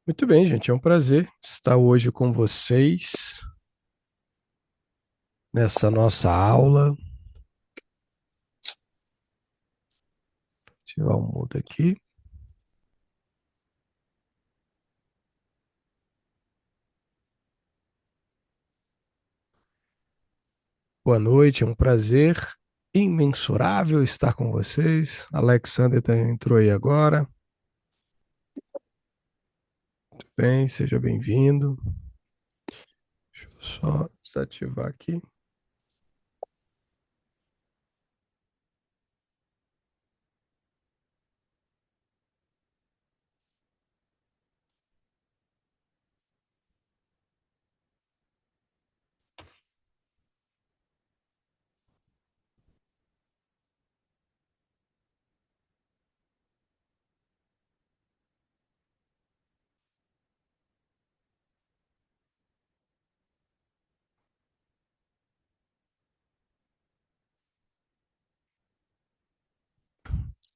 Muito bem, gente. É um prazer estar hoje com vocês nessa nossa aula. Ativar o mudo aqui. Boa noite, é um prazer imensurável estar com vocês. Alexander também entrou aí agora. Muito bem, seja bem-vindo. Deixa eu só desativar aqui.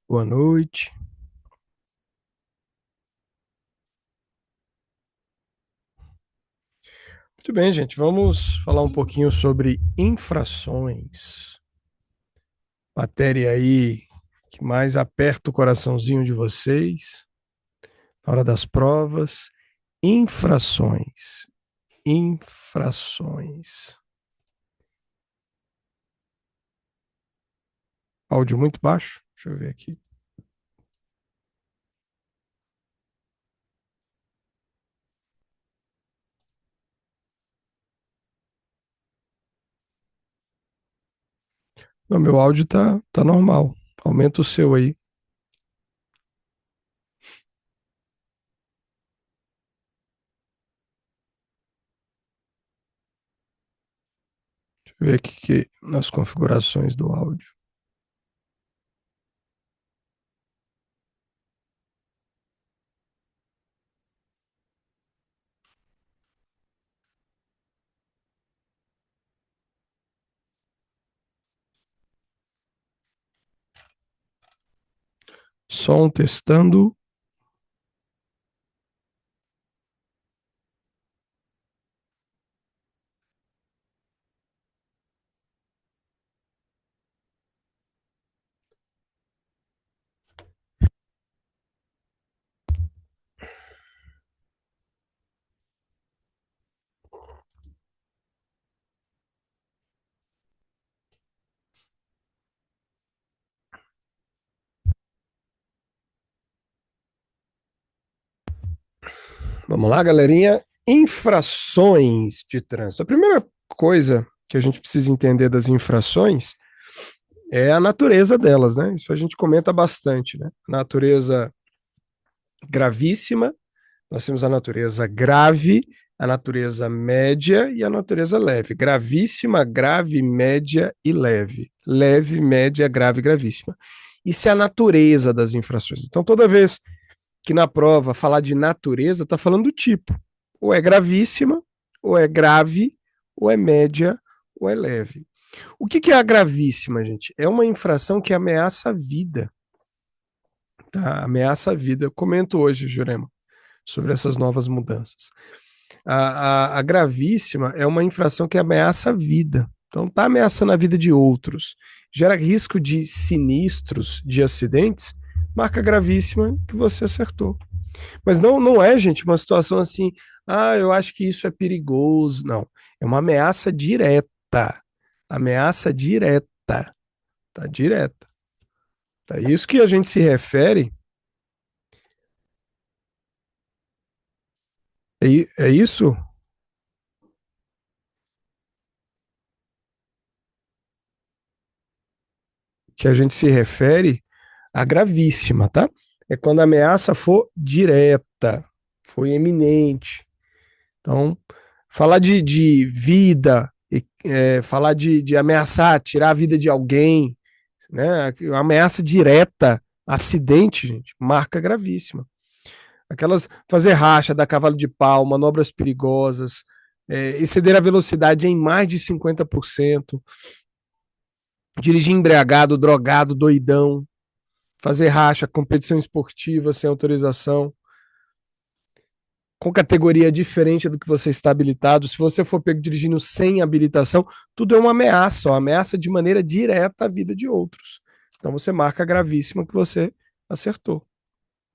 Boa noite. Muito bem, gente. Vamos falar um pouquinho sobre infrações. Matéria aí que mais aperta o coraçãozinho de vocês na hora das provas. Infrações. Infrações. Áudio muito baixo. Deixa eu ver aqui. Não, meu áudio tá normal. Aumenta o seu aí. Deixa eu ver aqui nas configurações do áudio. Som testando. Vamos lá, galerinha. Infrações de trânsito. A primeira coisa que a gente precisa entender das infrações é a natureza delas, né? Isso a gente comenta bastante, né? Natureza gravíssima, nós temos a natureza grave, a natureza média e a natureza leve. Gravíssima, grave, média e leve. Leve, média, grave, gravíssima. Isso é a natureza das infrações. Então, toda vez que na prova falar de natureza, está falando do tipo. Ou é gravíssima, ou é grave, ou é média, ou é leve. O que é a gravíssima, gente? É uma infração que ameaça a vida. Tá? Ameaça a vida. Eu comento hoje, Jurema, sobre essas novas mudanças. A gravíssima é uma infração que ameaça a vida. Então, está ameaçando a vida de outros. Gera risco de sinistros, de acidentes. Marca gravíssima que você acertou. Mas não é, gente, uma situação assim, eu acho que isso é perigoso. Não. É uma ameaça direta. Ameaça direta. Tá direta. Tá isso que a gente se refere. É isso que a gente se refere a gravíssima, tá? É quando a ameaça for direta, for eminente. Então, falar de vida, falar de ameaçar, tirar a vida de alguém, né? Ameaça direta, acidente, gente, marca gravíssima. Aquelas fazer racha, dar cavalo de pau, manobras perigosas, exceder a velocidade em mais de 50%, dirigir embriagado, drogado, doidão, fazer racha, competição esportiva sem autorização. com categoria diferente do que você está habilitado, se você for pego dirigindo sem habilitação, tudo é uma ameaça de maneira direta à vida de outros. Então você marca gravíssima que você acertou.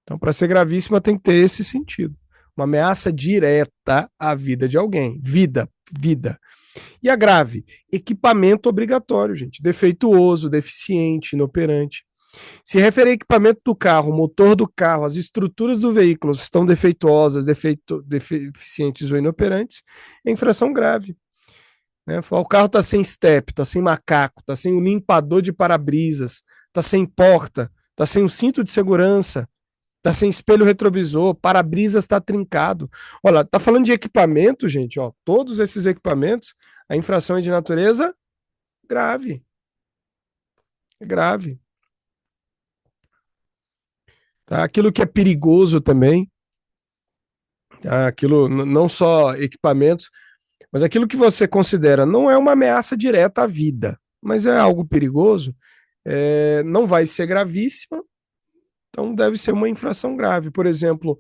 Então, para ser gravíssima, tem que ter esse sentido. Uma ameaça direta à vida de alguém. Vida, vida. E a grave? Equipamento obrigatório, gente. Defeituoso, deficiente, inoperante. Se refere a equipamento do carro, motor do carro, as estruturas do veículo estão defeituosas, deficientes ou inoperantes, é infração grave. Né? O carro está sem step, está sem macaco, está sem o limpador de para-brisas, está sem porta, está sem o cinto de segurança, está sem espelho retrovisor, para-brisas está trincado. Olha, tá falando de equipamento, gente, ó, todos esses equipamentos, a infração é de natureza grave. É grave. Tá? Aquilo que é perigoso também, tá? Aquilo não só equipamentos, mas aquilo que você considera não é uma ameaça direta à vida, mas é algo perigoso, não vai ser gravíssima, então deve ser uma infração grave. Por exemplo,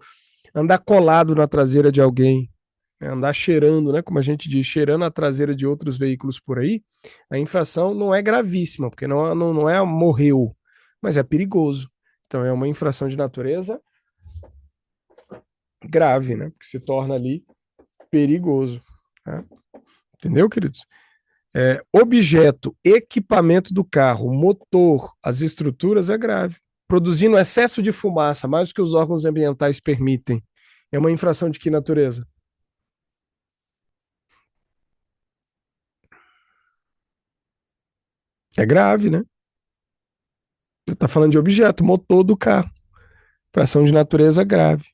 andar colado na traseira de alguém, né, andar cheirando, né, como a gente diz, cheirando a traseira de outros veículos por aí, a infração não é gravíssima, porque não é morreu, mas é perigoso. Então é uma infração de natureza grave, né? Porque se torna ali perigoso. Tá? Entendeu, queridos? Objeto, equipamento do carro, motor, as estruturas é grave. Produzindo excesso de fumaça, mais do que os órgãos ambientais permitem. É uma infração de que natureza? É grave, né? Você está falando de objeto, motor do carro. Infração de natureza grave.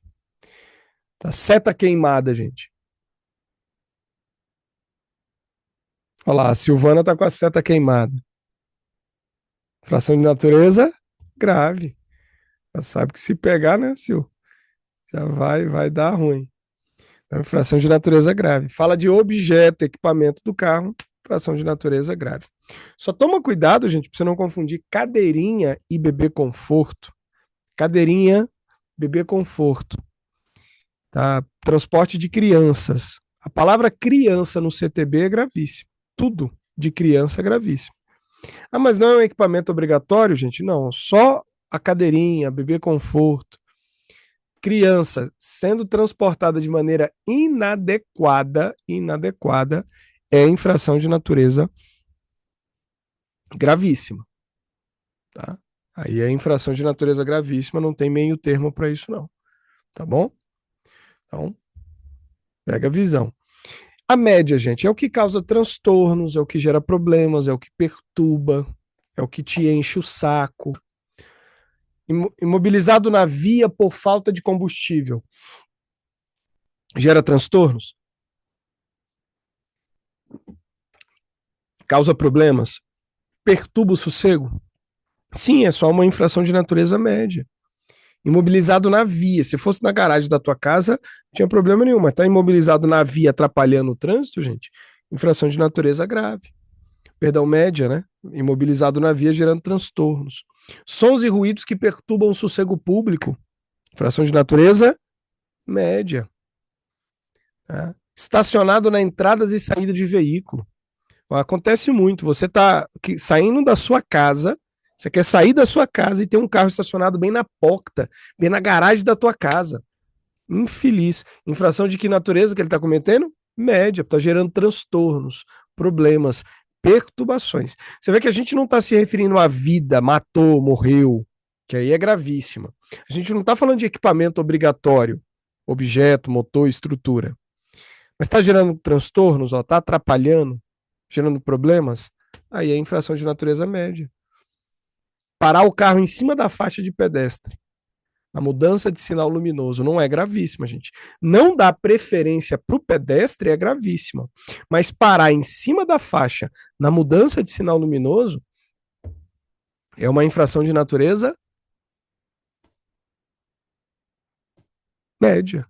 Tá? Seta queimada, gente. Olha lá, a Silvana tá com a seta queimada. Infração de natureza grave. Já sabe que se pegar, né, Sil? Já vai dar ruim. É uma infração de natureza grave. Fala de objeto, equipamento do carro, infração de natureza grave. Só toma cuidado, gente, para você não confundir cadeirinha e bebê conforto. Cadeirinha, bebê conforto. Tá? Transporte de crianças. A palavra criança no CTB é gravíssimo. Tudo de criança é gravíssimo. Ah, mas não é um equipamento obrigatório, gente? Não, só a cadeirinha, bebê conforto. Criança sendo transportada de maneira inadequada, é infração de natureza gravíssima. Tá? Aí é infração de natureza gravíssima, não tem meio termo para isso não. Tá bom? Então, pega a visão. A média, gente, é o que causa transtornos, é o que gera problemas, é o que perturba, é o que te enche o saco. Imobilizado na via por falta de combustível. Gera transtornos? Causa problemas? Perturba o sossego? Sim, é só uma infração de natureza média. Imobilizado na via. Se fosse na garagem da tua casa, não tinha problema nenhum. Mas tá imobilizado na via, atrapalhando o trânsito, gente, infração de natureza grave. Perdão, média, né? Imobilizado na via, gerando transtornos. Sons e ruídos que perturbam o sossego público. Infração de natureza média. Tá? Estacionado na entradas e saída de veículo. Acontece muito. Você está saindo da sua casa, você quer sair da sua casa e tem um carro estacionado bem na porta, bem na garagem da tua casa. Infeliz. Infração de que natureza que ele está cometendo? Média. Está gerando transtornos, problemas, perturbações. Você vê que a gente não está se referindo à vida, matou, morreu, que aí é gravíssima. A gente não está falando de equipamento obrigatório, objeto, motor, estrutura. Mas está gerando transtornos, está atrapalhando, gerando problemas, aí é infração de natureza média. Parar o carro em cima da faixa de pedestre, a mudança de sinal luminoso, não é gravíssima, gente. Não dar preferência para o pedestre é gravíssima. Mas parar em cima da faixa, na mudança de sinal luminoso, é uma infração de natureza média.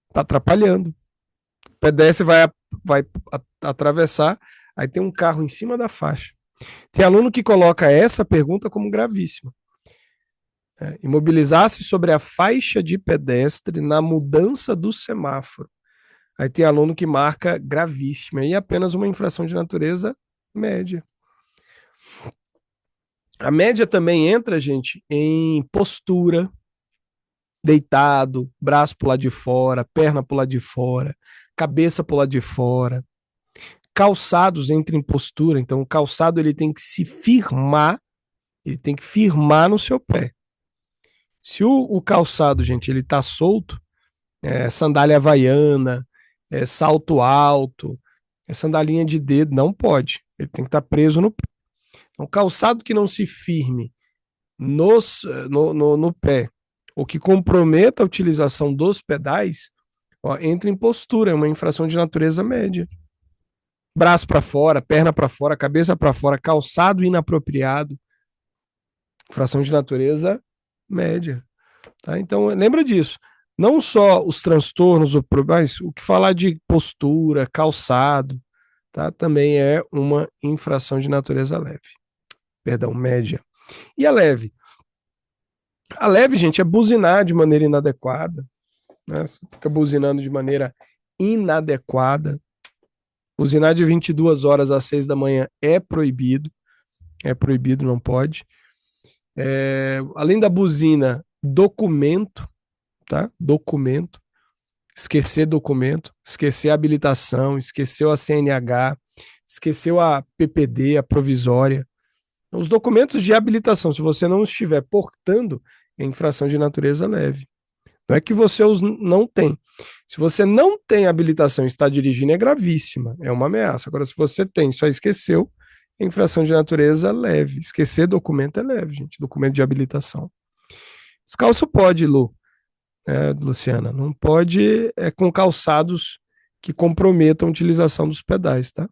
Está atrapalhando. O pedestre vai atravessar, aí tem um carro em cima da faixa. Tem aluno que coloca essa pergunta como gravíssima. Imobilizar-se sobre a faixa de pedestre na mudança do semáforo. Aí tem aluno que marca gravíssima e apenas uma infração de natureza média. A média também entra, gente, em postura, deitado, braço para o lado de fora, perna para o lado de fora, cabeça para o lado de fora. Calçados entram em postura, então o calçado ele tem que se firmar, ele tem que firmar no seu pé. Se o calçado, gente, ele tá solto, sandália havaiana, salto alto, sandalinha de dedo, não pode. Ele tem que estar preso no pé. Então, calçado que não se firme no pé, ou que comprometa a utilização dos pedais, entra em postura, é uma infração de natureza média. Braço para fora, perna para fora, cabeça para fora, calçado inapropriado, infração de natureza média. Tá? Então, lembra disso. Não só os transtornos, mas o que falar de postura, calçado, tá? Também é uma infração de natureza leve. Perdão, média. E a leve? A leve, gente, é buzinar de maneira inadequada. Né? Você fica buzinando de maneira inadequada. Buzinar de 22 horas às 6 da manhã é proibido. É proibido, não pode. Além da buzina, documento, tá? Documento. Esquecer documento, esquecer a habilitação, esqueceu a CNH, esqueceu a PPD, a provisória. Os documentos de habilitação, se você não estiver portando, é infração de natureza leve. Não é que você os não tem. Se você não tem habilitação e está dirigindo, é gravíssima, é uma ameaça. Agora, se você tem, só esqueceu, é infração de natureza leve. Esquecer documento é leve, gente, documento de habilitação. Descalço pode, Lu. Luciana, não pode com calçados que comprometam a utilização dos pedais, tá?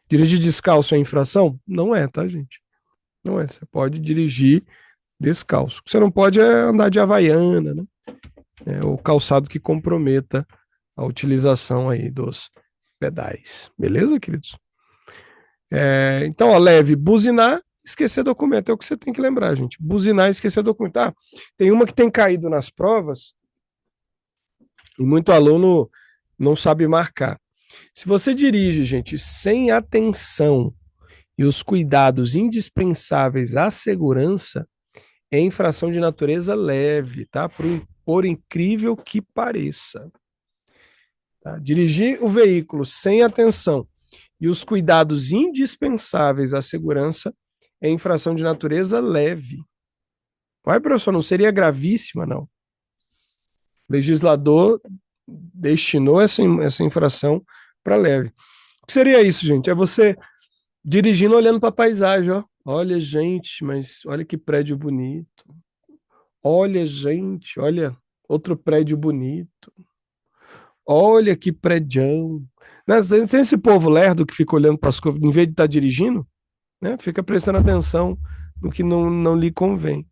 Dirigir descalço é infração? Não é, tá, gente? Não é. Você pode dirigir descalço. O que você não pode é andar de havaiana, né? O calçado que comprometa a utilização aí dos pedais. Beleza, queridos? Então, ó, leve, buzinar, esquecer documento. É o que você tem que lembrar, gente. Buzinar e esquecer documento. Ah, tem uma que tem caído nas provas e muito aluno não sabe marcar. Se você dirige, gente, sem atenção e os cuidados indispensáveis à segurança, é infração de natureza leve, tá? Por incrível que pareça. Tá? Dirigir o veículo sem atenção e os cuidados indispensáveis à segurança é infração de natureza leve. Vai, professor, não seria gravíssima, não. O legislador destinou essa infração para leve. O que seria isso, gente? É você dirigindo olhando para a paisagem, ó. Olha, gente, mas olha que prédio bonito. Olha, gente, olha outro prédio bonito. Olha que prédião. Tem esse povo lerdo que fica olhando para as coisas, em vez de estar dirigindo, né? Fica prestando atenção no que não lhe convém.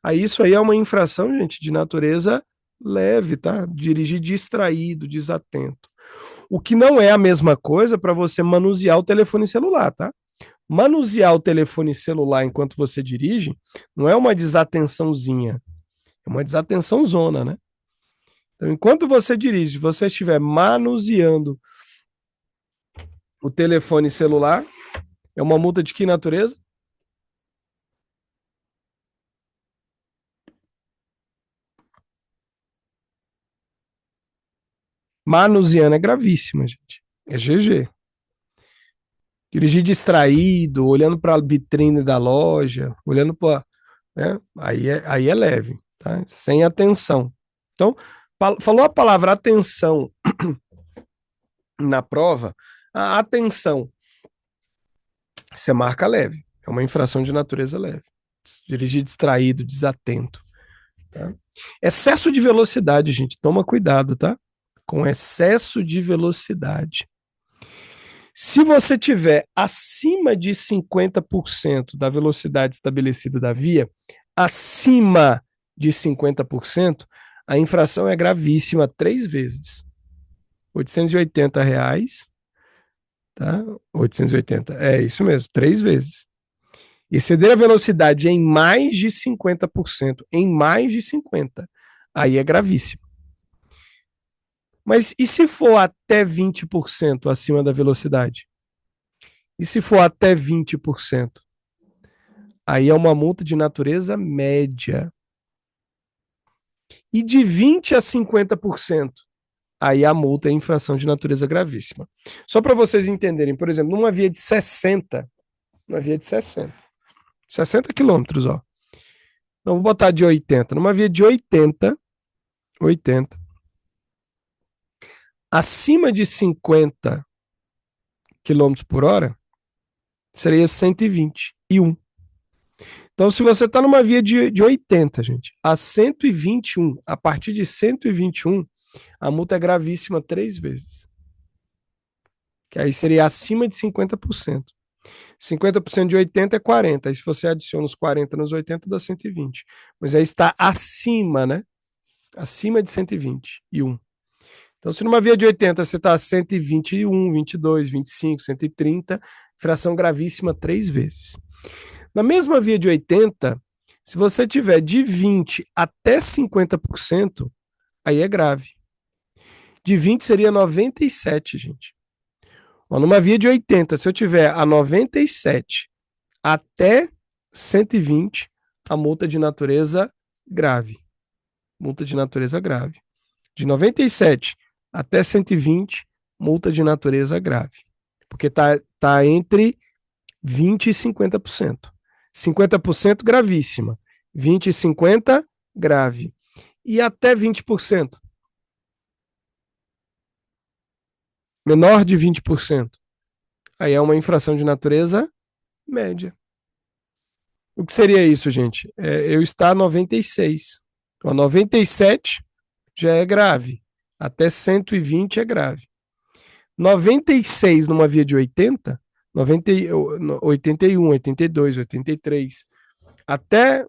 Aí isso aí é uma infração, gente, de natureza leve, tá? Dirigir distraído, desatento. O que não é a mesma coisa para você manusear o telefone celular, tá? Manusear o telefone celular enquanto você dirige não é uma desatençãozinha, é uma desatenção zona, né? Então, enquanto você dirige, você estiver manuseando o telefone celular, é uma multa de que natureza? Manuseando é gravíssima, gente. É GG. Dirigir distraído, olhando para a vitrine da loja, olhando para. Né? Aí é leve, tá? Sem atenção. Então, falou a palavra atenção na prova, a atenção, você marca leve. É uma infração de natureza leve. Dirigir distraído, desatento. Tá? Excesso de velocidade, gente, toma cuidado, tá? Com excesso de velocidade. Se você tiver acima de 50% da velocidade estabelecida da via, acima de 50%, a infração é gravíssima 3 vezes. R$ 880, tá? 880, é isso mesmo, 3 vezes. Exceder a velocidade em mais de 50%, em mais de 50%, aí é gravíssimo. Mas e se for até 20% acima da velocidade? E se for até 20%? Aí é uma multa de natureza média. E de 20% a 50%, aí a multa é infração de natureza gravíssima. Só para vocês entenderem, por exemplo, numa via de 60, 60 quilômetros, ó. Então, vou botar de 80. Numa via de 80, acima de 50 quilômetros por hora, seria 121. Então, se você está numa via de 80, gente, a 121, a partir de 121, a multa é gravíssima 3 vezes. Que aí seria acima de 50%. 50% de 80 é 40. Aí se você adiciona os 40 nos 80, dá 120. Mas aí está acima, né? Acima de 121. Então, se numa via de 80 você está a 121, 22, 25, 130, infração gravíssima 3 vezes. Na mesma via de 80, se você tiver de 20 até 50%, aí é grave. De 20 seria 97, gente. Ó, numa via de 80, se eu tiver a 97 até 120, a multa de natureza grave. Multa de natureza grave. De 97 até 120, multa de natureza grave. Porque tá entre 20% e 50%. 50% gravíssima. 20% e 50%, grave. E até 20%. Menor de 20%. Aí é uma infração de natureza média. O que seria isso, gente? Eu estar a 96. Então, a 97 já é grave. Até 120 é grave. 96 numa via de 80, 90, 81, 82, 83, até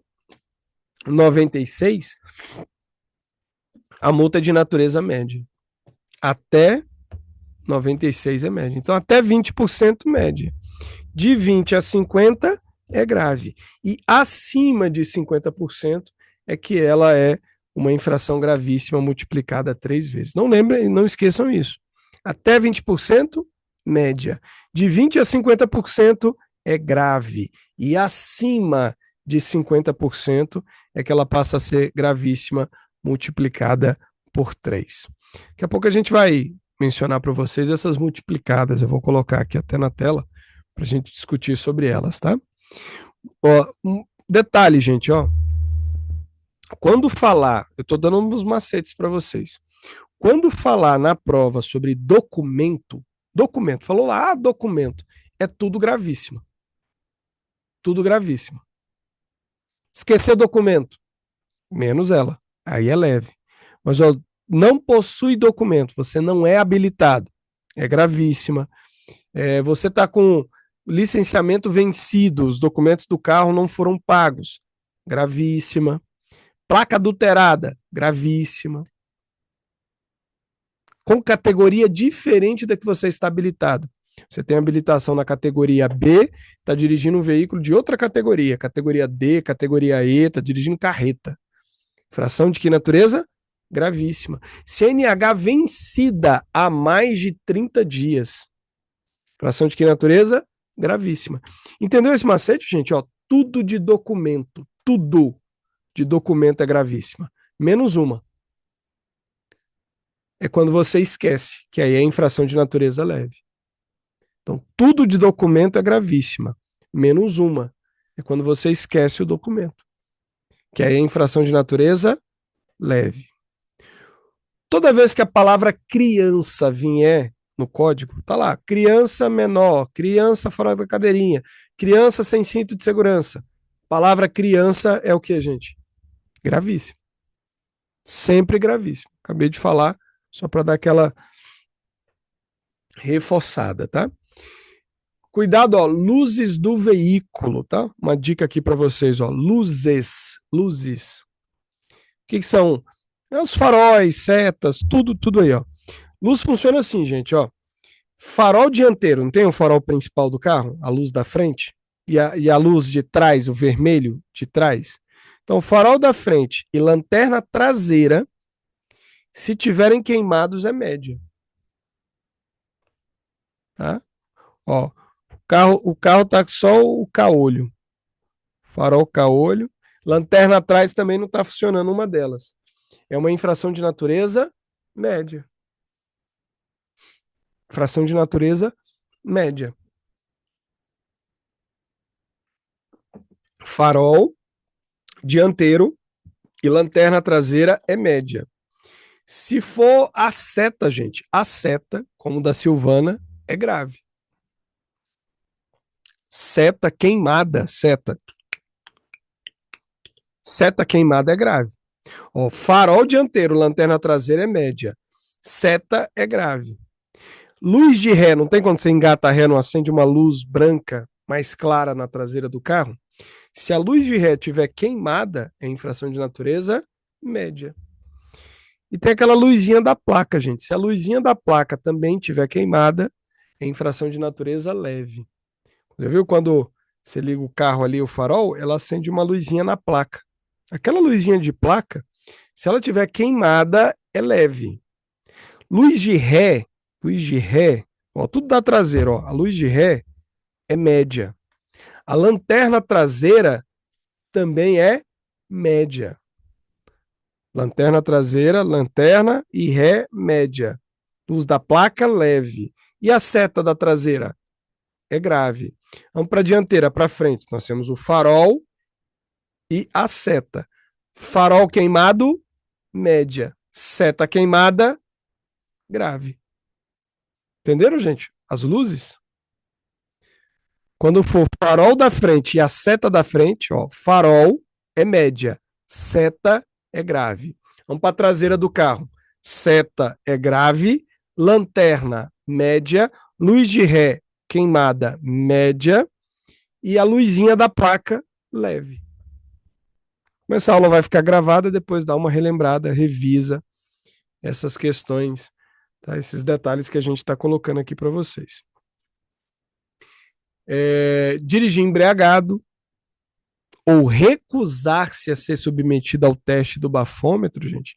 96, a multa é de natureza média. Até 96 é média. Então, até 20% média. De 20 a 50 é grave. E acima de 50% é que ela é uma infração gravíssima multiplicada 3 vezes. Não lembrem, não esqueçam isso. Até 20%, média. De 20 a 50% é grave. E acima de 50% é que ela passa a ser gravíssima multiplicada por 3. Daqui a pouco a gente vai mencionar para vocês essas multiplicadas. Eu vou colocar aqui até na tela para a gente discutir sobre elas, tá? Ó, um detalhe, gente, ó. Quando falar, eu estou dando uns macetes para vocês. Quando falar na prova sobre documento, falou lá, documento, é tudo gravíssimo. Tudo gravíssimo. Esquecer documento, menos ela, aí é leve. Mas, ó, não possui documento, você não é habilitado, é gravíssima. Você está com licenciamento vencido, os documentos do carro não foram pagos, gravíssima. Placa adulterada, gravíssima. Com categoria diferente da que você está habilitado. Você tem habilitação na categoria B, está dirigindo um veículo de outra categoria. Categoria D, categoria E, está dirigindo carreta. Infração de que natureza? Gravíssima. CNH vencida há mais de 30 dias. Infração de que natureza? Gravíssima. Entendeu esse macete, gente? Ó, tudo de documento, tudo de documento é gravíssima. Menos uma. É quando você esquece, que aí é infração de natureza leve. Então, tudo de documento é gravíssima. Menos uma. É quando você esquece o documento, que aí é infração de natureza leve. Toda vez que a palavra criança vier no código, tá lá, criança menor, criança fora da cadeirinha, criança sem cinto de segurança. Palavra criança é o que, gente? Gravíssimo. Sempre gravíssimo. Acabei de falar, só para dar aquela reforçada, tá? Cuidado, ó, luzes do veículo, tá? Uma dica aqui para vocês, ó, luzes. O que são? Os faróis, setas, tudo aí, ó. Luz funciona assim, gente, ó. Farol dianteiro, não tem o farol principal do carro? A luz da frente? e a luz de trás, o vermelho de trás. Então, farol da frente e lanterna traseira, se tiverem queimados, é média. Tá? Ó, o carro tá só o caolho. Farol caolho. Lanterna atrás também não está funcionando uma delas. É uma infração de natureza média. Infração de natureza média. Farol dianteiro e lanterna traseira é média. Se for a seta, gente, a seta, como da Silvana, é grave. Seta queimada, seta. Seta queimada é grave. Ó, farol dianteiro, lanterna traseira é média. Seta é grave. Luz de ré, não tem quando você engata a ré, não acende uma luz branca mais clara na traseira do carro? Se a luz de ré estiver queimada, é infração de natureza média. E tem aquela luzinha da placa, gente. Se a luzinha da placa também estiver queimada, é infração de natureza leve. Já viu quando você liga o carro ali, o farol, ela acende uma luzinha na placa. Aquela luzinha de placa, se ela estiver queimada, é leve. Luz de ré, ó, tudo da traseira, ó, a luz de ré é média. A lanterna traseira também é média. Lanterna traseira, lanterna e ré média. Luz da placa leve. E a seta da traseira? É grave. Vamos para a dianteira, para frente. Nós temos o farol e a seta. Farol queimado, média. Seta queimada, grave. Entenderam, gente? As luzes? Quando for farol da frente e a seta da frente, ó, farol é média, seta é grave. Vamos para a traseira do carro. Seta é grave, lanterna média, luz de ré queimada média e a luzinha da placa leve. Essa aula vai ficar gravada, depois dá uma relembrada, revisa essas questões, tá? Esses detalhes que a gente está colocando aqui para vocês. Dirigir embriagado ou recusar-se a ser submetido ao teste do bafômetro, gente,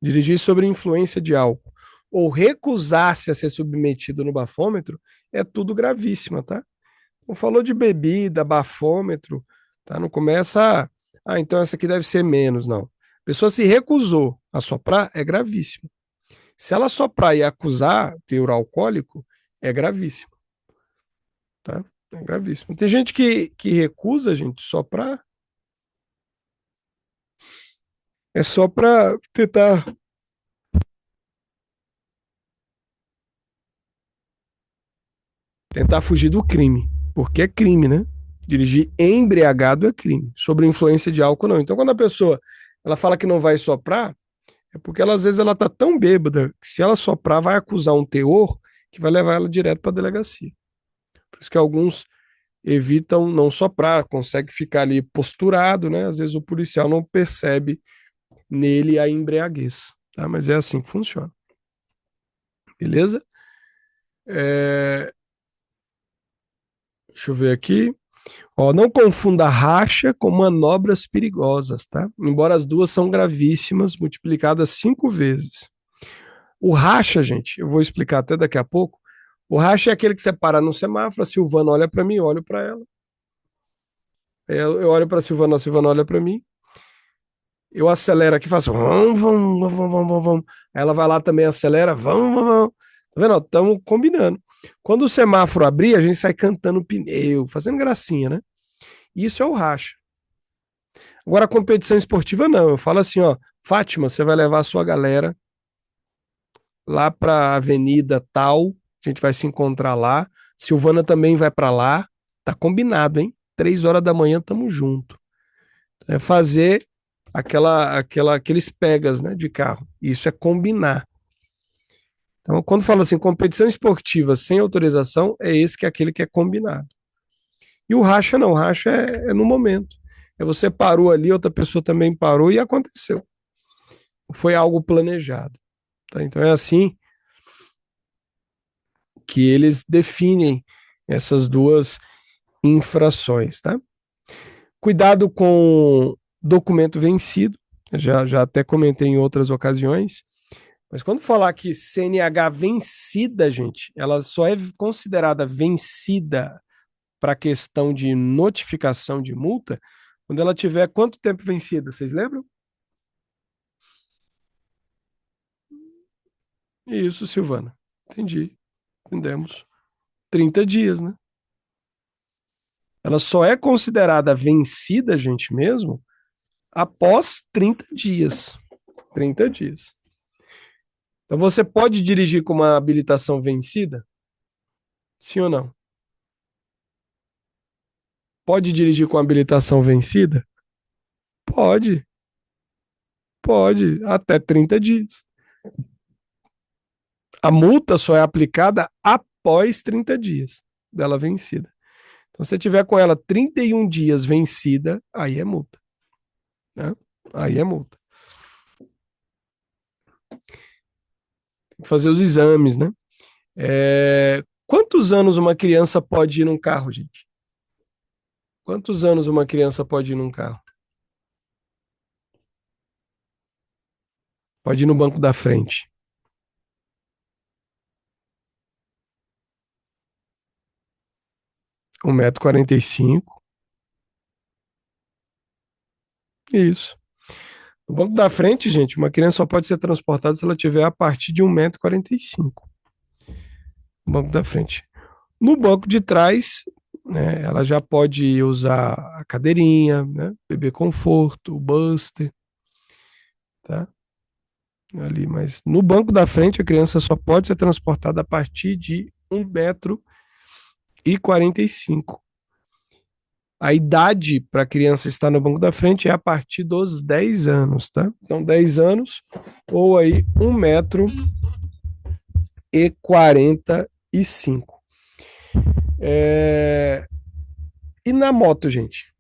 dirigir sob influência de álcool ou recusar-se a ser submetido no bafômetro é tudo gravíssima, tá? Não falou de bebida, bafômetro, tá? Não começa então essa aqui deve ser menos, não. A pessoa se recusou a soprar, é gravíssimo. Se ela soprar e acusar teor alcoólico, é gravíssimo, tá? É gravíssimo. Tem gente que recusa, gente, soprar. É só para tentar fugir do crime, porque é crime, né? Dirigir embriagado é crime, sob influência de álcool não. Então quando a pessoa ela fala que não vai soprar, é porque ela, às vezes ela tá tão bêbada que se ela soprar vai acusar um teor que vai levar ela direto para a delegacia. Por isso que alguns evitam não soprar, consegue ficar ali posturado, né? Às vezes o policial não percebe nele a embriaguez, tá? Mas é assim que funciona. Beleza? Deixa eu ver aqui. Ó, não confunda racha com manobras perigosas, tá? Embora as duas são gravíssimas, multiplicadas 5 vezes. O racha, gente, eu vou explicar até daqui a pouco. O racha é aquele que você para no semáforo, a Silvana olha para mim, eu olho para ela. Eu olho para a Silvana olha para mim. Eu acelero aqui, faço vamos, vamos, vamos, vamos, vamos. Aí ela vai lá também, acelera, vamos, vamos. Tá vendo? Estamos combinando. Quando o semáforo abrir, a gente sai cantando pneu, fazendo gracinha, né? Isso é o racha. Agora, a competição esportiva, não. Eu falo assim, ó, Fátima, você vai levar a sua galera lá para a avenida tal, a gente vai se encontrar lá. Silvana também vai para lá. Tá combinado, hein? 3 horas da manhã, tamo junto. É fazer aqueles pegas, né, de carro. Isso é combinar. Então, quando fala assim, competição esportiva sem autorização, é esse que é aquele que é combinado. E o racha não, o racha é no momento. É você parou ali, outra pessoa também parou e aconteceu. Foi algo planejado. Tá? Então é assim que eles definem essas duas infrações, tá? Cuidado com documento vencido, já até comentei em outras ocasiões, mas quando falar que CNH vencida, gente, ela só é considerada vencida para questão de notificação de multa quando ela tiver quanto tempo vencida, vocês lembram? Isso, Silvana. Entendi. Entendemos. 30 dias, né? Ela só é considerada vencida, gente, mesmo, após 30 dias. 30 dias. Então você pode dirigir com uma habilitação vencida? Sim ou não? Pode dirigir com habilitação vencida? Pode, pode, até 30 dias. A multa só é aplicada após 30 dias dela vencida. Então, se tiver com ela 31 dias vencida, aí é multa, né? Aí é multa. Tem que fazer os exames, né? Quantos anos uma criança pode ir num carro, gente? Quantos anos uma criança pode ir num carro? Pode ir no banco da frente. 1,45 m. Isso. No banco da frente, gente, uma criança só pode ser transportada se ela tiver a partir de 1,45 m. No banco da frente. No banco de trás, né, ela já pode usar a cadeirinha, né, bebê conforto, o buster, tá? Ali, mas no banco da frente a criança só pode ser transportada a partir de 1,45 m. A idade para a criança estar no banco da frente é a partir dos 10 anos, tá? Então, 10 anos ou aí 1,45 m. É... E na moto, gente?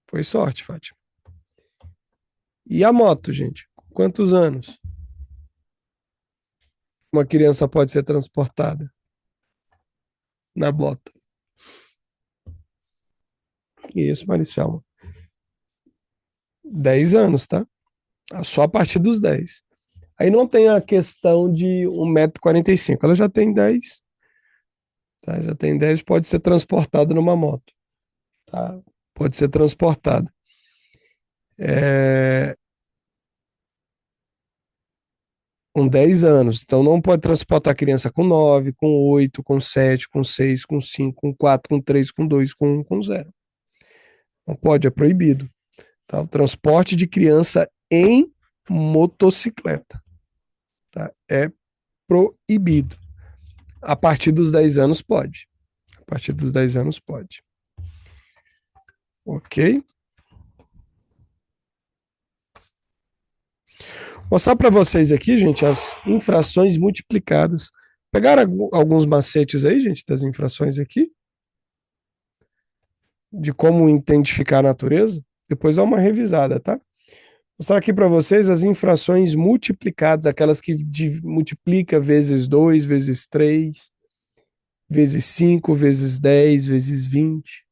Foi sorte, Fátima. E a moto, gente? Quantos anos uma criança pode ser transportada na moto? Isso, Maricel. 10 anos, tá? Só a partir dos 10. Aí não tem a questão de 1,45 m. Ela já tem 10, tá? Já tem 10, pode ser transportada numa moto, tá? Pode ser transportada. É, com 10 anos. Então não pode transportar a criança com 9, com 8, com 7, com 6, com 5, com 4, com 3, com 2, com 1, com 0. Não pode, é proibido. Tá? O transporte de criança em motocicleta, tá? É proibido. A partir dos 10 anos pode. A partir dos 10 anos pode. Ok? Mostrar para vocês aqui, gente, as infrações multiplicadas. Pegaram alguns macetes aí, gente, das infrações aqui? De como identificar a natureza? Depois dá uma revisada, tá? Vou mostrar aqui para vocês as infrações multiplicadas, aquelas que multiplica vezes 2, vezes 3, vezes 5, vezes 10, vezes 20.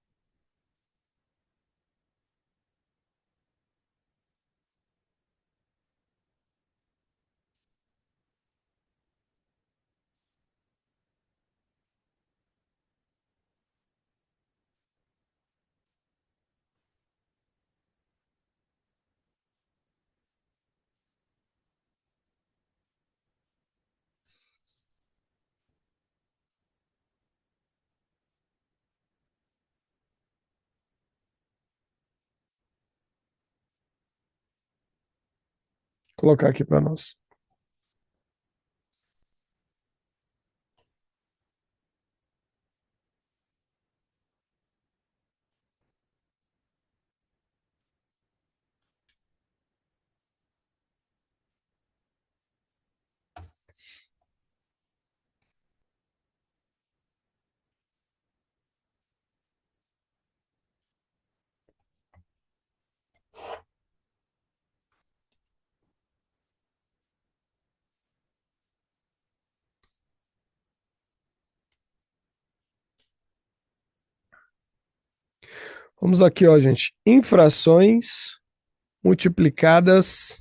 Vou colocar aqui para nós. Vamos aqui, ó, gente. Infrações multiplicadas.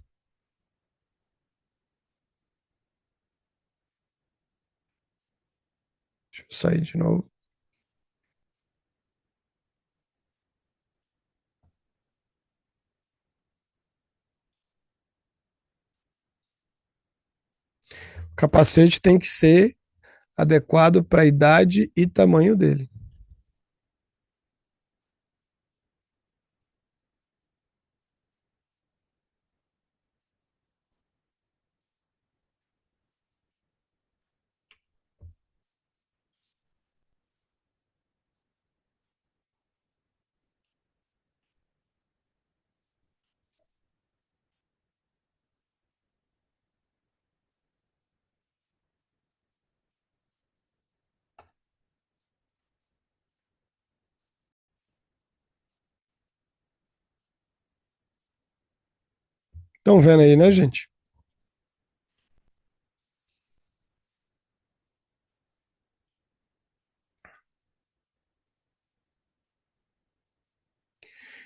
Deixa eu sair de novo. O capacete tem que ser adequado para a idade e tamanho dele. Estão vendo aí, né, gente?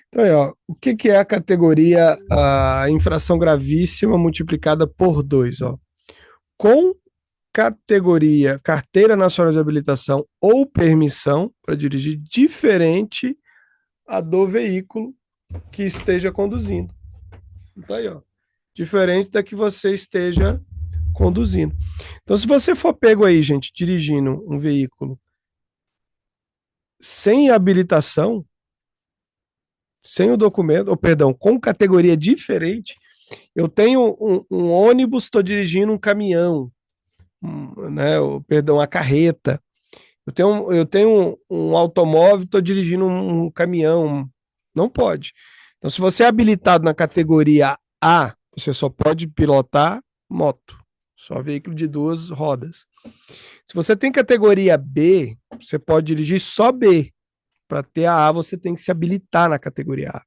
Então, aí, ó, o que que é a categoria a infração gravíssima multiplicada por 2? Ó? Com categoria Carteira Nacional de Habilitação ou permissão para dirigir diferente a do veículo que esteja conduzindo. Tá aí, ó. Diferente da que você esteja conduzindo. Então, se você for pego aí, gente, dirigindo um veículo sem habilitação, sem o documento, ou perdão, com categoria diferente, eu tenho um ônibus, estou dirigindo um caminhão, né, perdão, a carreta. Eu tenho um automóvel, estou dirigindo um caminhão. Não pode. Então, se você é habilitado na categoria A, você só pode pilotar moto, só veículo de duas rodas. Se você tem categoria B, você pode dirigir só B. Para ter a A, você tem que se habilitar na categoria A.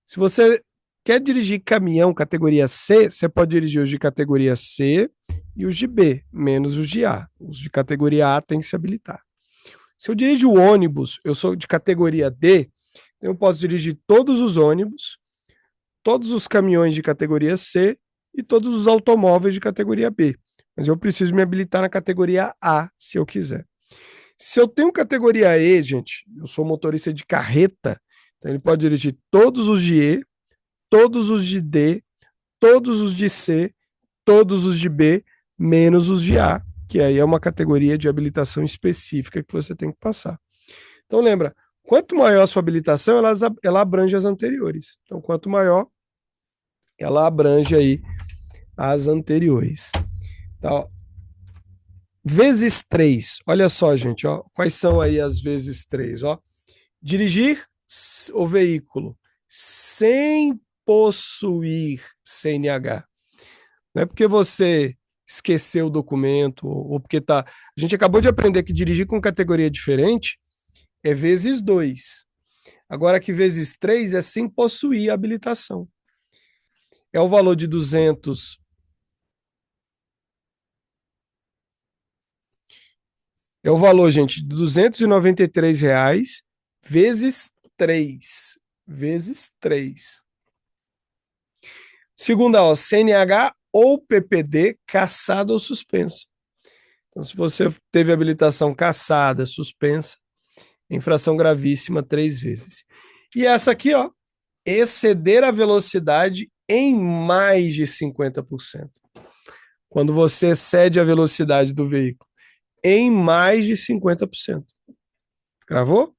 Se você quer dirigir caminhão categoria C, você pode dirigir os de categoria C e os de B, menos os de A. Os de categoria A tem que se habilitar. Se eu dirijo ônibus, eu sou de categoria D, então eu posso dirigir todos os ônibus, todos os caminhões de categoria C e todos os automóveis de categoria B. Mas eu preciso me habilitar na categoria A, se eu quiser. Se eu tenho categoria E, gente, eu sou motorista de carreta, então ele pode dirigir todos os de E, todos os de D, todos os de C, todos os de B, menos os de A, que aí é uma categoria de habilitação específica que você tem que passar. Então lembra, quanto maior a sua habilitação, ela abrange as anteriores. Então quanto maior, ela abrange aí as anteriores. Então, vezes 3. Olha só, gente, ó, quais são aí as vezes 3, ó? Dirigir o veículo sem possuir CNH. Não é porque você esqueceu o documento ou porque tá. A gente acabou de aprender que dirigir com categoria diferente é vezes 2. Agora que vezes 3 é sem possuir habilitação. É o valor de 200. É o valor, gente, de R$ 293 vezes 3. Vezes 3. Segunda, ó, CNH ou PPD cassado ou suspenso. Então, se você teve habilitação cassada, suspensa, infração gravíssima 3 vezes. E essa aqui, ó, exceder a velocidade em mais de 50%. Quando você excede a velocidade do veículo em mais de 50%. Gravou?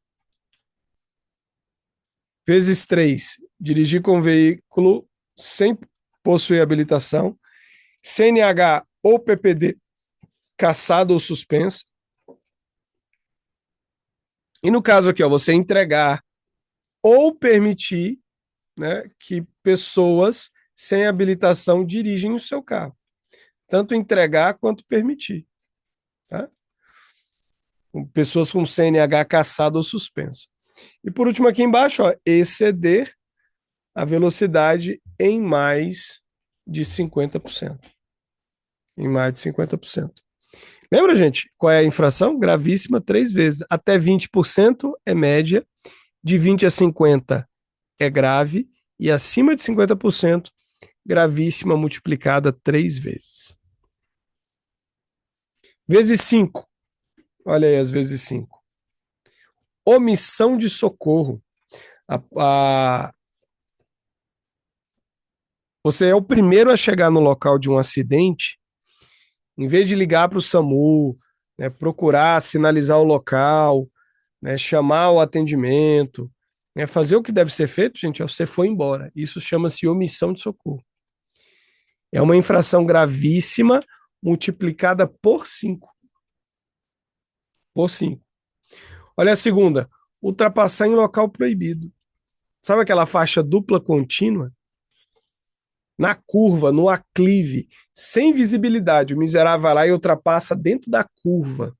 Vezes 3, dirigir com veículo sem possuir habilitação, CNH ou PPD cassado ou suspensa. E no caso aqui, ó, você entregar ou permitir, né, que pessoas sem habilitação dirigem o seu carro. Tanto entregar quanto permitir. Tá? Pessoas com CNH cassado ou suspensa. E por último aqui embaixo, ó, exceder a velocidade em mais de 50%. Em mais de 50%. Lembra, gente, qual é a infração? Gravíssima 3 vezes. Até 20% é média De 20 a 50 é grave e acima de 50%, gravíssima multiplicada 3 vezes. Vezes 5. Olha aí as vezes 5. Omissão de socorro. A, a, você é o primeiro a chegar no local de um acidente, em vez de ligar para o SAMU, né, procurar sinalizar o local, né, chamar o atendimento, né, fazer o que deve ser feito, gente, você foi embora. Isso chama-se omissão de socorro. É uma infração gravíssima multiplicada por 5. Por 5. Olha a segunda. Ultrapassar em local proibido. Sabe aquela faixa dupla contínua? Na curva, no aclive, sem visibilidade. O miserável vai lá e ultrapassa dentro da curva,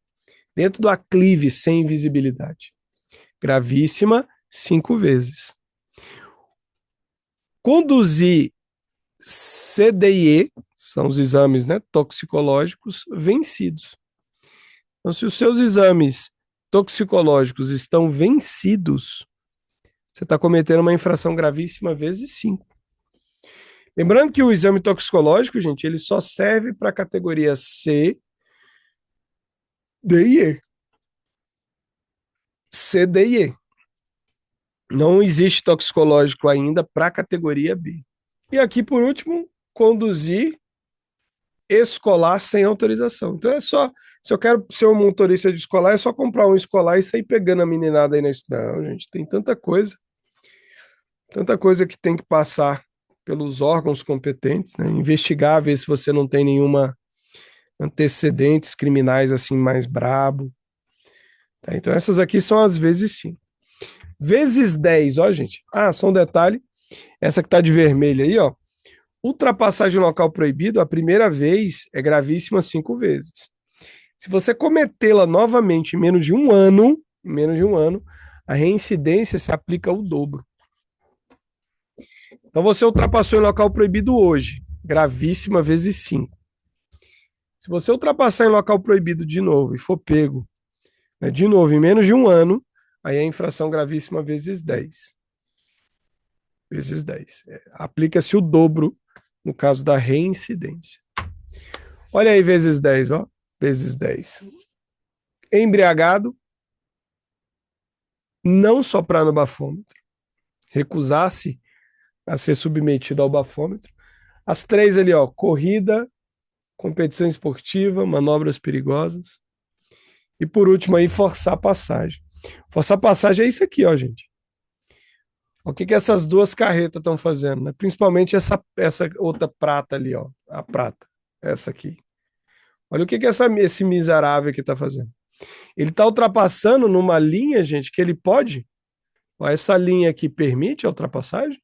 dentro do aclive, sem visibilidade. Gravíssima, 5 vezes. Conduzir CDE, são os exames, né, toxicológicos, vencidos. Então, se os seus exames toxicológicos estão vencidos, você está cometendo uma infração gravíssima vezes 5. Lembrando que o exame toxicológico, gente, ele só serve para a categoria C, D e E. C, D e E. Não existe toxicológico ainda para a categoria B. E aqui, por último, conduzir escolar sem autorização. Então é só, se eu quero ser um motorista de escolar, é só comprar um escolar e sair pegando a meninada aí na estrada. Não, gente, tem tanta coisa que tem que passar pelos órgãos competentes, né? Investigar, ver se você não tem nenhuma antecedentes criminais assim mais brabo. Tá? Então essas aqui são as vezes 5. Vezes 10, ó, gente. Ah, só um detalhe. Essa que tá de vermelho aí, ó. Ultrapassagem local proibido, a primeira vez é gravíssima 5 vezes. Se você cometê-la novamente em menos de um ano, a reincidência se aplica o dobro. Então você ultrapassou em local proibido hoje, gravíssima vezes 5. Se você ultrapassar em local proibido de novo e for pego, né, de novo em menos de um ano, aí é infração gravíssima vezes 10. Vezes 10. Aplica-se o dobro no caso da reincidência. Olha aí, vezes 10, ó. Vezes 10. Embriagado, não soprar no bafômetro, recusar-se a ser submetido ao bafômetro. As 3 ali, ó, corrida, competição esportiva, manobras perigosas. E por último aí, forçar a passagem. Forçar a passagem é isso aqui, ó, gente. O que essas duas carretas estão fazendo, né? Principalmente essa outra prata ali, ó, a prata, essa aqui. Olha o que esse miserável aqui está fazendo. Ele está ultrapassando numa linha, gente, que ele pode. Ó, essa linha aqui permite a ultrapassagem?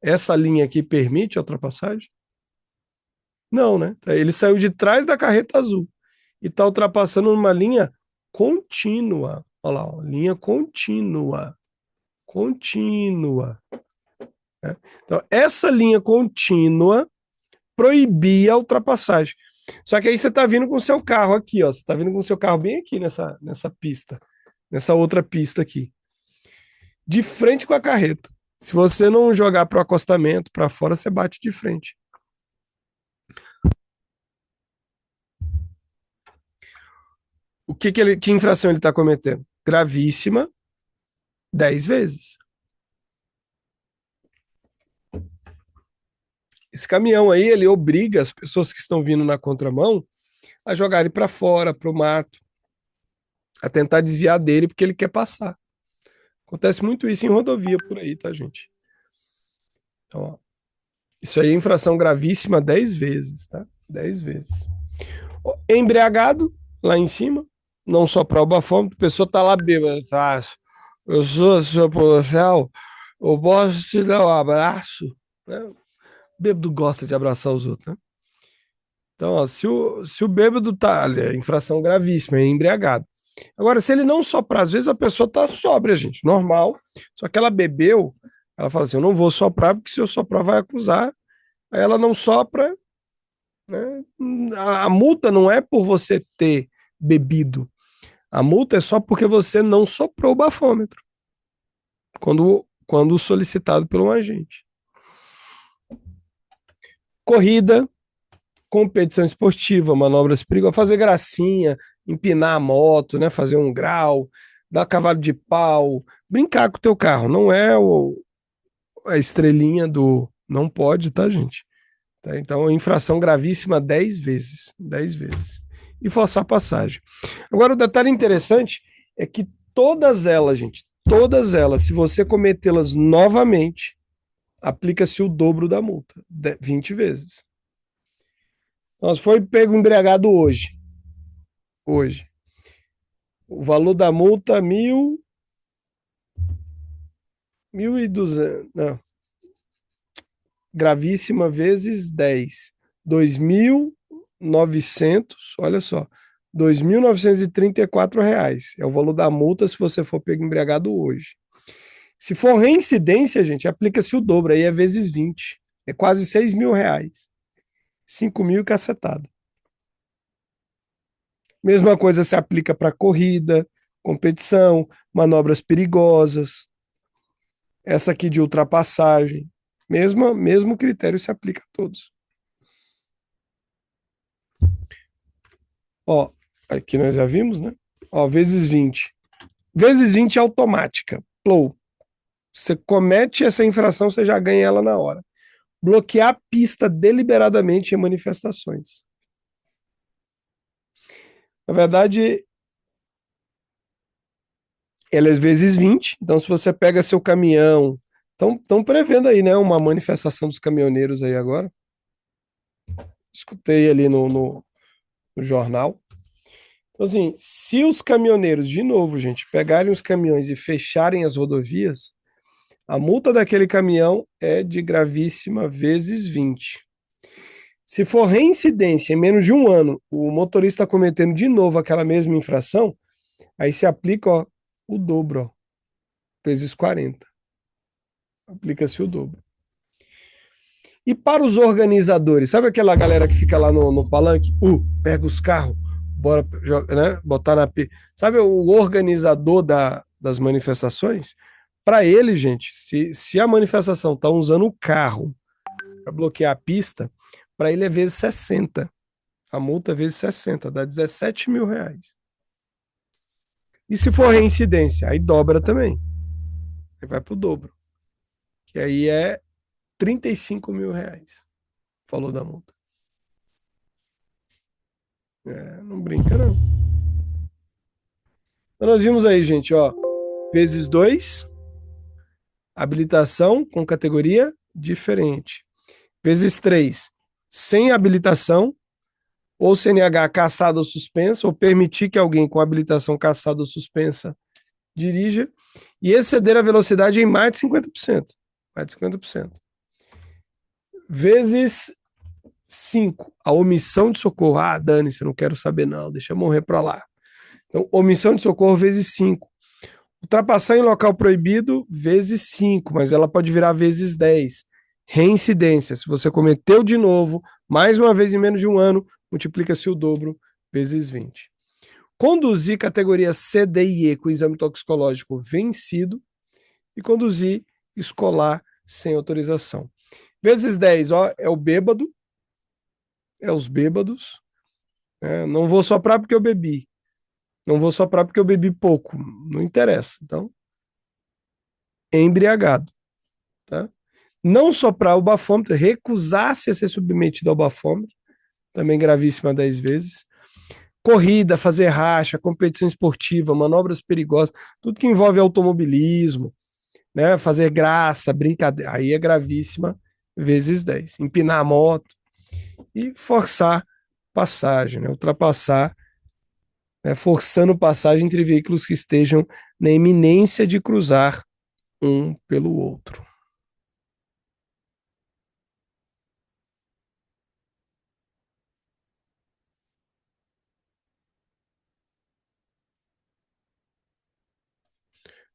Essa linha aqui permite a ultrapassagem? Não, né? Ele saiu de trás da carreta azul e está ultrapassando numa linha contínua. Olha lá, ó, linha contínua. Contínua. Né? Então, essa linha contínua proibia a ultrapassagem. Só que aí você está vindo com o seu carro aqui, ó. Você está vindo com o seu carro bem aqui nessa pista, nessa outra pista aqui, de frente com a carreta. Se você não jogar para o acostamento, para fora, você bate de frente. Que infração ele está cometendo? Gravíssima, 10 vezes. Esse caminhão aí, ele obriga as pessoas que estão vindo na contramão a jogar ele para fora, para o mato, a tentar desviar dele porque ele quer passar. Acontece muito isso em rodovia por aí, tá, gente? Então, ó, isso aí é infração gravíssima 10 vezes, tá? 10 vezes. Embriagado, lá em cima, não soprar o bafômetro, a pessoa tá lá bêbada, tá? Eu sou seu policial, eu posso te dar um abraço, né? Bêbado gosta de abraçar os outros, né? Então, ó, se o bêbado tá, é infração gravíssima, é embriagado. Agora, se ele não soprar, às vezes a pessoa tá sóbria, gente, normal, só que ela bebeu, ela fala assim, eu não vou soprar, porque se eu soprar vai acusar, aí ela não sopra, né? A multa não é por você ter bebido, A multa é só porque você não soprou o bafômetro quando solicitado pelo agente. Corrida, competição esportiva, manobras perigosas, fazer gracinha, empinar a moto, né, fazer um grau, dar cavalo de pau, brincar com o teu carro. Não é a estrelinha do não pode, tá, gente? Tá? Então, infração gravíssima 10 vezes. 10 vezes. E forçar a passagem. Agora, o detalhe interessante é que todas elas, gente, todas elas, se você cometê-las novamente, aplica-se o dobro da multa, 20 vezes. Então, se foi pego embriagado hoje, o valor da multa, 1.200, não, gravíssima vezes 10, 2.900, olha só, R$ 2.934 é o valor da multa se você for pego embriagado hoje. Se for reincidência, gente, aplica-se o dobro, aí é vezes 20, é quase R$ 6.000, 5.000 e cacetada. Mesma coisa se aplica para corrida, competição, manobras perigosas, essa aqui de ultrapassagem, mesmo critério se aplica a todos. Ó, aqui nós já vimos, né? Ó, vezes 20. Vezes 20 é automática. Plou. Você comete essa infração, você já ganha ela na hora. Bloquear a pista deliberadamente em manifestações. Na verdade, ela é vezes 20. Então, se você pega seu caminhão. Estão prevendo aí, né? Uma manifestação dos caminhoneiros aí agora. Escutei ali no jornal. Então, assim, se os caminhoneiros, de novo, gente, pegarem os caminhões e fecharem as rodovias, a multa daquele caminhão é de gravíssima vezes 20. Se for reincidência em menos de um ano, o motorista cometendo de novo aquela mesma infração, aí se aplica ó, o dobro, ó, vezes 40. Aplica-se o dobro. E para os organizadores, sabe aquela galera que fica lá no palanque? Pega os carros, bora né, botar na. Sabe o organizador das manifestações? Para ele, gente, se a manifestação está usando o carro para bloquear a pista, para ele é vezes 60. A multa é vezes 60, dá R$ 17.000. E se for reincidência, aí dobra também. Aí vai para o dobro. Que aí é R$ 35.000. Falou da multa. Não brinca, não. Então nós vimos aí, gente, ó, vezes 2, habilitação com categoria diferente. Vezes 3, sem habilitação, ou CNH cassado ou suspensa, ou permitir que alguém com habilitação cassada ou suspensa dirija, e exceder a velocidade em mais de 50%. Mais de 50%. Vezes 5, a omissão de socorro. Dane-se, eu não quero saber não, deixa eu morrer para lá. Então, omissão de socorro vezes 5. Ultrapassar em local proibido, vezes 5, mas ela pode virar vezes 10. Reincidência, se você cometeu de novo, mais uma vez em menos de um ano, multiplica-se o dobro, vezes 20. Conduzir categoria C, D e E com exame toxicológico vencido e conduzir escolar sem autorização. Vezes 10, ó, é o bêbado, é os bêbados. Não vou soprar porque eu bebi. Não vou soprar porque eu bebi pouco. Não interessa. Então, embriagado. Tá? Não soprar o bafômetro, recusar-se a ser submetido ao bafômetro, também gravíssima 10 vezes. Corrida, fazer racha, competição esportiva, manobras perigosas, tudo que envolve automobilismo, né? Fazer graça, brincadeira, aí é gravíssima vezes 10. Empinar a moto e forçar passagem, né? Ultrapassar, né? Forçando passagem entre veículos que estejam na iminência de cruzar um pelo outro.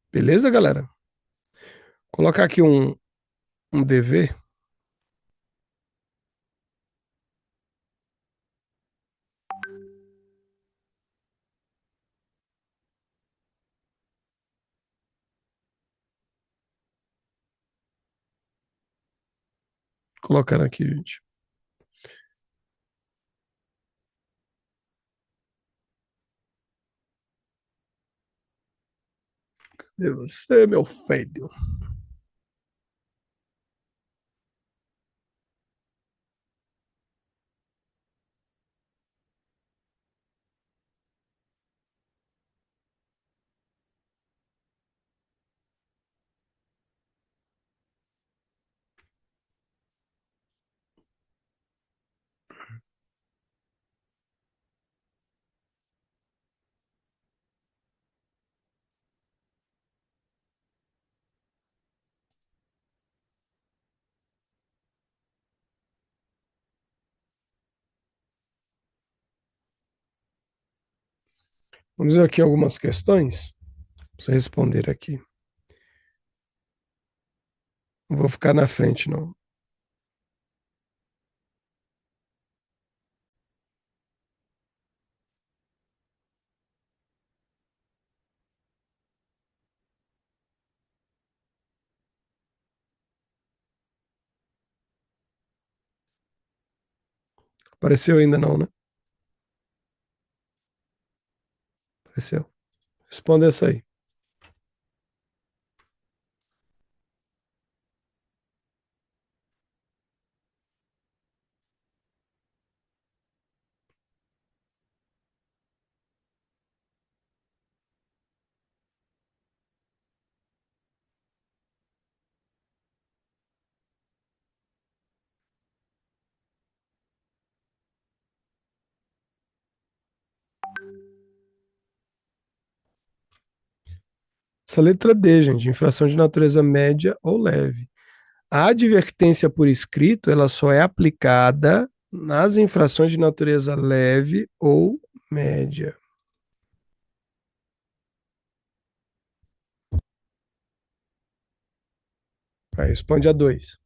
Beleza, galera? Colocar aqui um DV. Colocando aqui, gente. Cadê você, meu filho? Vamos ver aqui algumas questões. Pra você responder aqui. Não vou ficar na frente, não. Apareceu ainda não, né? Apareceu. Responda essa aí. Essa letra D, gente, infração de natureza média ou leve. A advertência por escrito, ela só é aplicada nas infrações de natureza leve ou média. Aí responde a 2.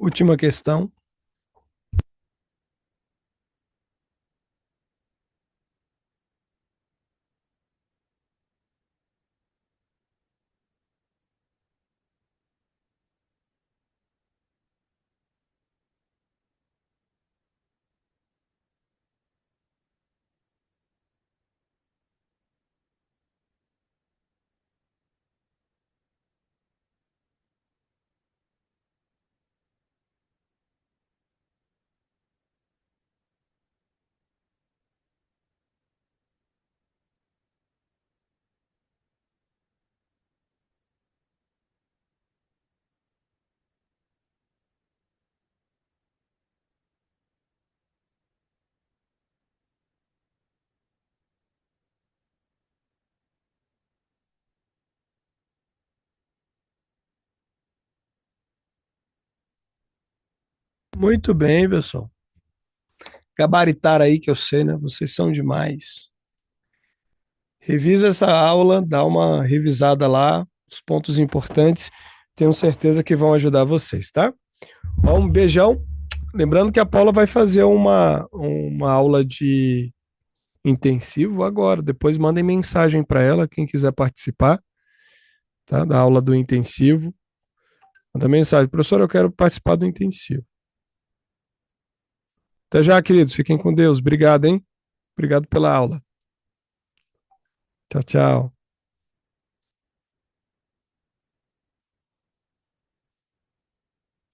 Última questão. Muito bem, pessoal. Gabaritar aí que eu sei, né? Vocês são demais. Revisa essa aula, dá uma revisada lá, os pontos importantes. Tenho certeza que vão ajudar vocês, tá? Ó, um beijão. Lembrando que a Paula vai fazer uma aula de intensivo agora. Depois mandem mensagem para ela, quem quiser participar, tá? Da aula do intensivo. Manda mensagem, professor, eu quero participar do intensivo. Até já, queridos. Fiquem com Deus. Obrigado, hein? Obrigado pela aula. Tchau, tchau.